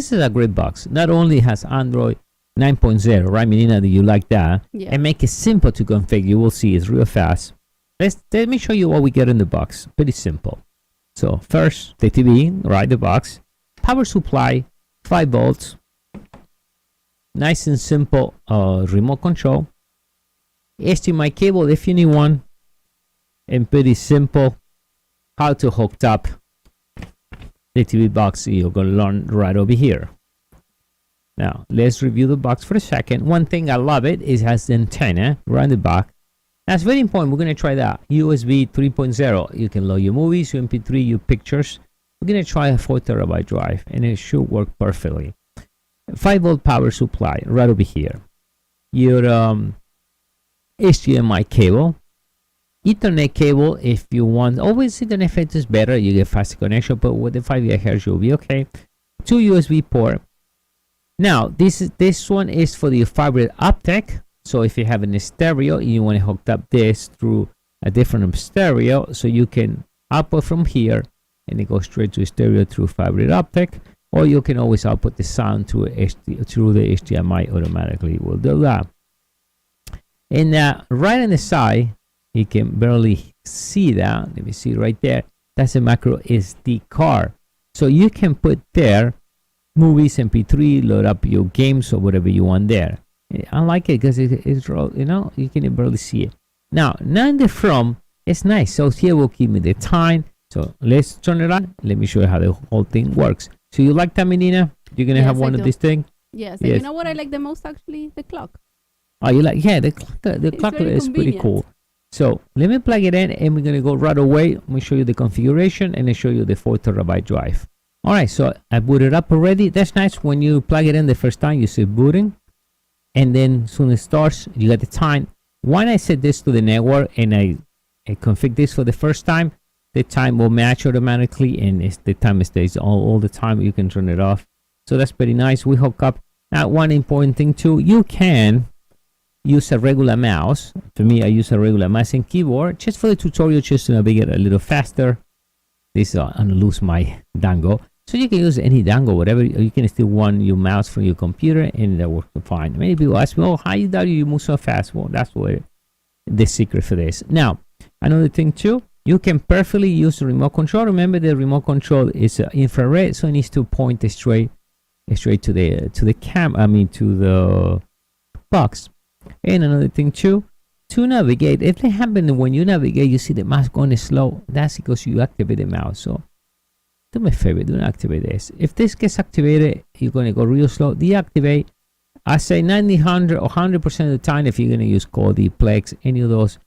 this is a great box. Not only has Android 9.0, right, Melina? Do you like that? Yeah. And make it simple to configure. You will see it's real fast. Let me show you what we get in the box. Pretty simple. So first, the TV, right, the box. Power supply, 5 volts. Nice and simple remote control. HDMI cable if you need one. And pretty simple how to hook up the TV box. You're going to learn right over here. Now, let's review the box for a second. One thing I love it is it has the antenna right in the back. That's very important. We're going to try that. USB 3.0. You can load your movies, your MP3, your pictures. We're going to try a 4 terabyte drive, and it should work perfectly. 5 volt power supply right over here. Your HDMI cable. Ethernet cable if you want. Always Ethernet is better. You get faster connection, but with the 5 GHz you'll be okay. 2 USB port. Now this one is for the fiber optic. So if you have a stereo, you want to hook up this through a different stereo, so you can output from here and it goes straight to stereo through fiber optic, or you can always output the sound through the HDMI automatically. We'll do that. And right on the side, you can barely see that. Let me see right there. That's a micro SD card. So you can put there movies, MP3, load up your games or whatever you want there. I like it because it's, you know, you can barely see it. Now in the front, it's nice. So here will give me the time. So let's turn it on. Let me show you how the whole thing works. So you like that, Menina? You're going to have one of these things? Yes. And you know what I like the most, actually? The clock. Oh, you like, yeah, the clock is pretty cool. So let me plug it in and we're going to go right away. Let me show you the configuration and then show you the 4 terabyte drive. All right, so I booted up already. That's nice. When you plug it in the first time, you see booting. And then as soon as it starts, you got the time. When I set this to the network and I config this for the first time, the time will match automatically and the time stays all the time. You can turn it off. So that's pretty nice. We hook up. Now, one important thing too, you can use a regular mouse. For me, I use a regular mouse and keyboard just for the tutorial, just to navigate a little faster. This I'm gonna lose my dangle. So you can use any dangle, whatever. You can still run your mouse from your computer and that works fine. Many people ask me, oh, how do you move so fast? Well, that's where the secret for this. Now, another thing too, you can perfectly use the remote control. Remember, the remote control is infrared, so it needs to point straight to the box. And another thing too, to navigate, if it happens when you navigate, you see the mouse going slow, that's because you activate the mouse. So do me a favor, do not activate this. If this gets activated, you're going to go real slow. Deactivate. I say 90, 100 or 100% of the time, if you're going to use Kodi, Plex, any of those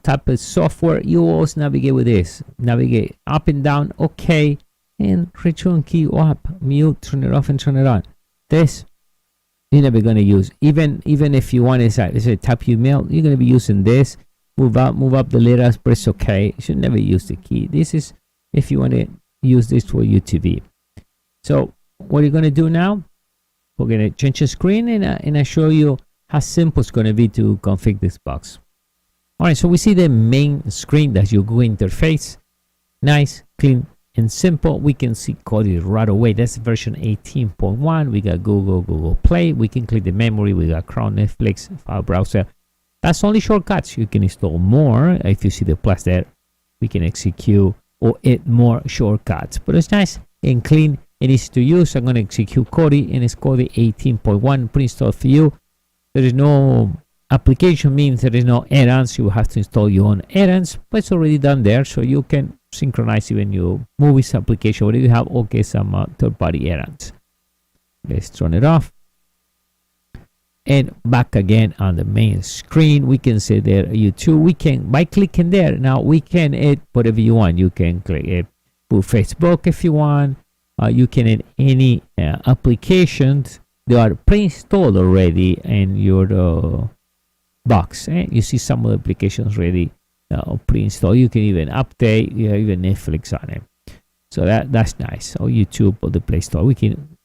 type of software, you always navigate with this. Navigate up and down, okay, and return key up, mute, turn it off and turn it on. This you're never going to use. Even if you want to type your mail, you're going to be using this. Move up the letters, press OK. You should never use the key. This is if you want to use this for your TV. So what you're going to do now, we're going to change the screen and I show you how simple it's going to be to configure this box. All right, so we see the main screen. That's your GUI interface. Nice, clean and simple. We can see Kodi right away. That's version 18.1. We got Google Play. We can click the memory. We got Chrome, Netflix, file browser. That's only shortcuts. You can install more. If you see the plus there, we can execute or add more shortcuts. But it's nice and clean and easy to use. I'm going to execute Kodi, and it's Kodi 18.1 pre-installed for you. There is no application, means there is no add-ons. You have to install your own add-ons, but it's already done there, so you can synchronize even your movies application. Whatever you have, okay, some third-party add-ons. Let's turn it off. And back again on the main screen, we can say there YouTube. We can, by clicking there, now we can add whatever you want. You can click it, put Facebook if you want. You can add any applications that are pre-installed already in your box. You see some of the applications already pre-installed. You can even update. You have even Netflix on it. So that's nice. Or YouTube or the Play Store. We can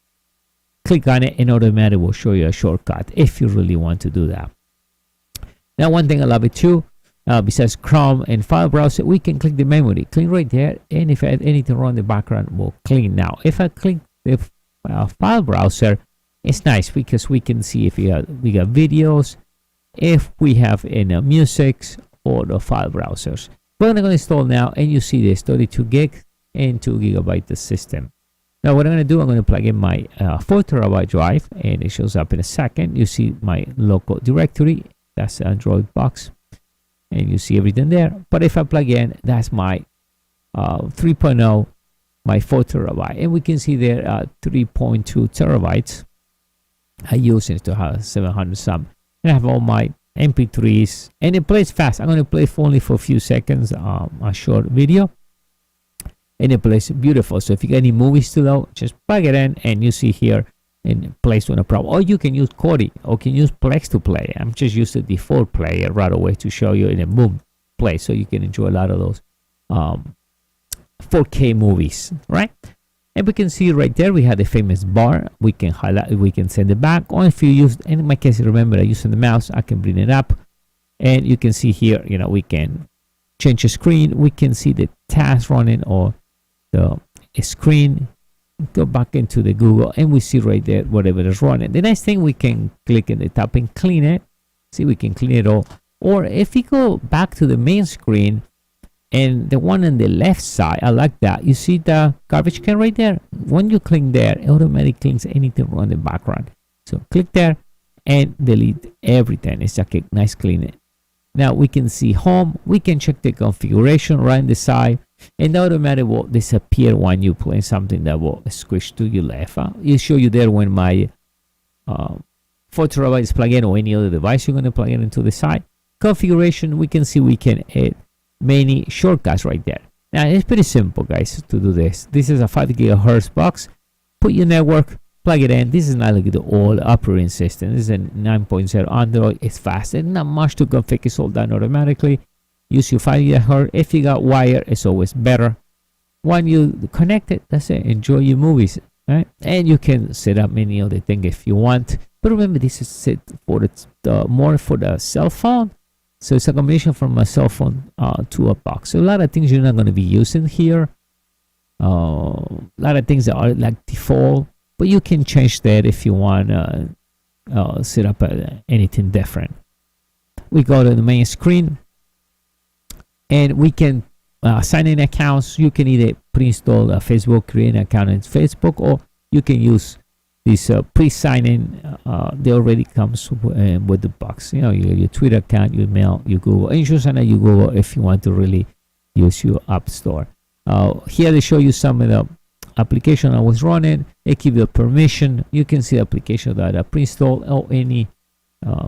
click on it and automatically will show you a shortcut if you really want to do that. Now, one thing I love it too, besides Chrome and file browser, we can click the memory, clean right there, and if I had anything wrong in the background, we'll clean. Now, if I click the file browser, it's nice because we can see if we got videos, if we have any music or the file browsers. We're going to install now, and you see this 32 gig and 2 gigabyte the system. Now what I'm going to do, I'm going to plug in my 4 terabyte drive, and it shows up in a second. You see my local directory, that's the Android box, and you see everything there. But if I plug in, that's my 3.0, my 4 terabyte, and we can see there 3.2 terabytes I use it to have 700 some, and I have all my MP3s, and it plays fast. I'm going to play only for a few seconds, a short video, and it plays beautiful. So if you got any movies to load, just plug it in, and you see here, and it plays with no problem. Or you can use Kodi, or can use Plex to play. I'm just use the default player right away to show you, in a boom, play, so you can enjoy a lot of those 4K movies, right? And we can see right there we have the famous bar. We can highlight, we can send it back, or if you use, in my case, remember I using the mouse, I can bring it up, and you can see here, you know, we can change the screen, we can see the task running or the screen, go back into the Google, and we see right there whatever is running. The nice thing, we can click in the top and clean it. See, we can clean it all. Or if you go back to the main screen, and the one on the left side, I like that. You see the garbage can right there? When you click there, it automatically cleans anything on the background. So click there and delete everything. It's like a nice cleaning. Now we can see home. We can check the configuration right on the side, and automatically will disappear when you play something that will switch to your left. It show you there when my 4 terabyte is plugged in, or any other device you're going to plug it into the side. Configuration, we can see we can add many shortcuts right there. Now it's pretty simple, guys, to do this. This is a 5 gigahertz box. Put your network, plug it in. This is not like the old operating system. This is a 9.0 Android. It's fast and not much to configure. It's all done automatically. Use your 5 gigahertz. If you got wire, it's always better. When you connect it, that's it. Enjoy your movies, right? And you can set up many other things if you want. But remember, this is set for the more for the cell phone. So it's a combination from a cell phone to a box. So a lot of things you're not going to be using here. A lot of things that are like default, but you can change that if you want to set up anything different. We go to the main screen, and we can sign in accounts. You can either pre-install Facebook, create an account in Facebook, or you can use this pre-sign-in. They already comes with the box. You know, your Twitter account, your email, your Google, and you should sign up your Google if you want to really use your App Store. Here they show you some of the application I was running. They give you a permission. You can see the application that are pre-installed, or any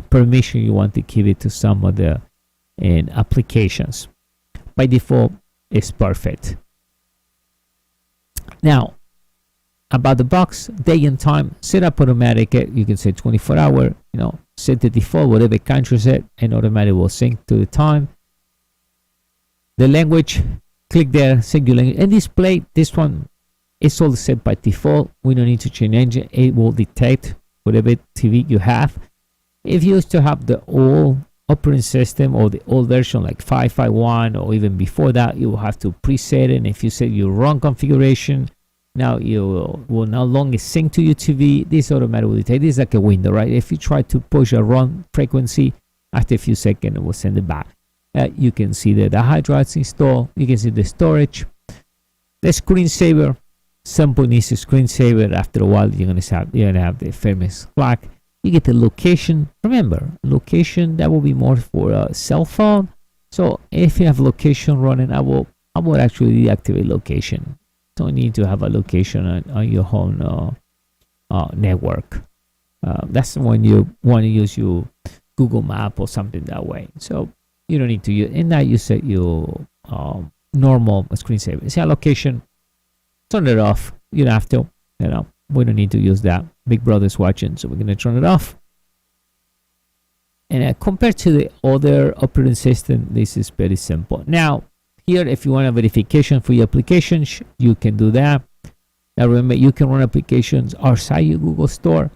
permission you want to give it to some of the applications. By default, it's perfect. Now, about the box, day and time, set up automatic. You can say 24 hour, you know, set the default, whatever country set, and automatic will sync to the time. The language, click there, set your language, and display. This one is all set by default. We don't need to change engine. It will detect whatever TV you have. If you used to have the old operating system or the old version like 551 or even before that, you will have to preset it. And if you set your wrong configuration, now you will no longer sync to your TV. This automatically will detect. This is like a window, right? If you try to push a wrong frequency, after a few seconds, it will send it back. You can see that the hard drives installed. You can see the storage, the screensaver. Simple needs a screensaver. After a while, you're gonna have the famous clock. You get the location. Remember, location that will be more for a cell phone. So if you have location running, I will actually deactivate location. Don't need to have a location on your own network. That's when you want to use your Google Map or something that way. So you don't need to use. And now you set your normal screensaver. See, location. Turn it off. You don't have to. You know, we don't need to use that. Big Brother's watching, so we're gonna turn it off. And compared to the other operating system, this is very simple. Now, here, if you want a verification for your applications, you can do that. Now, remember, you can run applications outside your Google Store.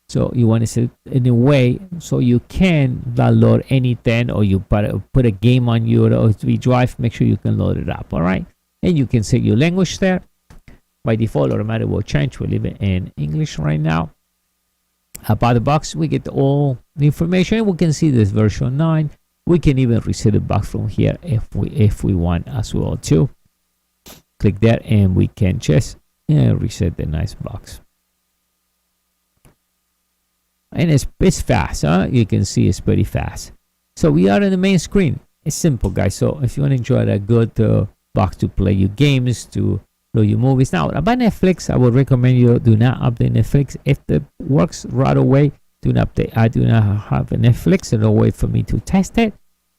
So you want to set it in a way so you can download anything, or you put a game on your USB drive. Make sure you can load it up. All right, and you can set your language there. by default automatic will change. We leave it in English right now. About the box, we get all the information. We can see this version 9. We can even reset the box from here if we want as well too. Click that and we can just reset the nice box. And it's fast, huh? You can see it's pretty fast. So we are in the main screen. It's simple, guys. So if you want to enjoy a good box to play your games, to load your movies. Now about Netflix, I would recommend you do not update Netflix. If it works right away, do not update. I do not have a Netflix, so no way for me to test it,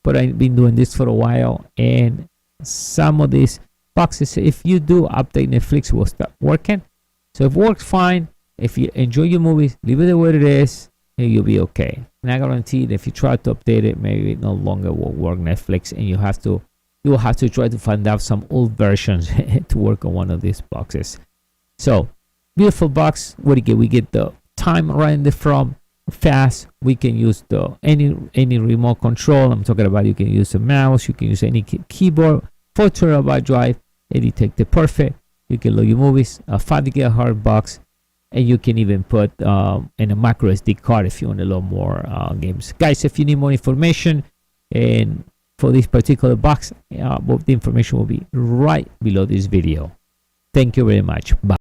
but I've been doing this for a while, and some of these boxes, if you do update Netflix, will start working. So if it works fine, if you enjoy your movies, leave it the way it is and you'll be okay. And I guarantee that if you try to update it, maybe it no longer will work Netflix, and you will have to try to find out some old versions to work on one of these boxes. So beautiful box. What do you get? We get the time right in the front, fast. We can use the any remote control. I'm talking about you can use a mouse, you can use any keyboard. 4 terabyte drive, it detected perfect. You can load your movies. A 5 gigahertz box, and you can even put in a micro SD card if you want to load more games. Guys, if you need more information and for this particular box, both the information will be right below this video. Thank you very much. Bye.